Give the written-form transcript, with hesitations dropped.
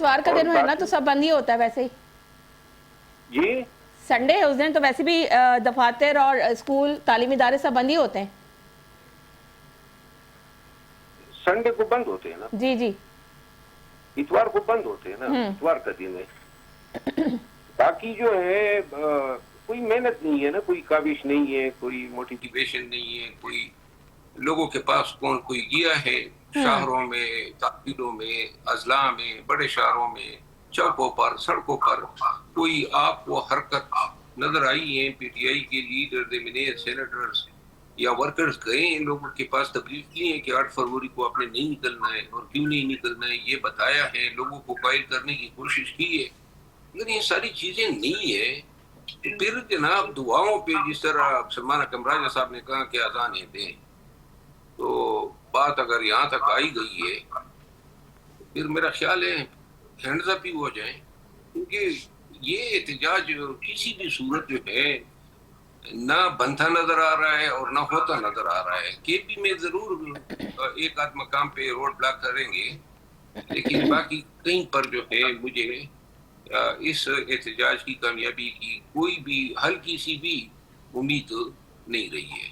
इतवार का दिन है ना, तो सब बंद ही होता है वैसे ही। जी, संडे है उस दिन, तो वैसे भी दफातर और स्कूल तालीमी इदारे सब बंद ही होते हैं। संडे को बंद होते हैं ना, जी जी। इतवार को बंद होते हैं ना, इतवार का दिन है। बाकी जो है कोई मेहनत नहीं है ना, कोई काविश नहीं है, कोई मोटिवेशन नहीं है, कोई लोगों के पास कौन कोई गया है शहरों में, तहसीलों में, अजला में, बड़े शहरों में, चौकों पर, सड़कों पर कोई आपको हरकत नजर आई है? पीटीआई के लीडर, देमिनेर सेनेटर्स या वर्कर्स गए इन लोगों के पास, तकलीफ की है कि 8 फरवरी को आपने नहीं निकलना है, और क्यों नहीं निकलना है ये बताया है, लोगों को कायल करने की कोशिश की है, लेकिन ये सारी चीजें नहीं है। तो फिर जनाब दुआओं पे, जिस तरह सलमान अकरम राजा साहब ने कहा कि अजानें दें, तो बात अगर यहाँ तक आई गई है तो फिर मेरा ख्याल है हैंड्स अप ही हो जाए, क्योंकि ये एहतजाज किसी भी सूरत जो है ना बनता नजर आ रहा है और ना होता नजर आ रहा है। केपी में जरूर एक आध मकाम पे रोड ब्लॉक करेंगे, लेकिन बाकी कहीं पर जो है मुझे इस एहतजाज की कामयाबी की कोई भी हल्की सी भी उम्मीद नहीं रही है।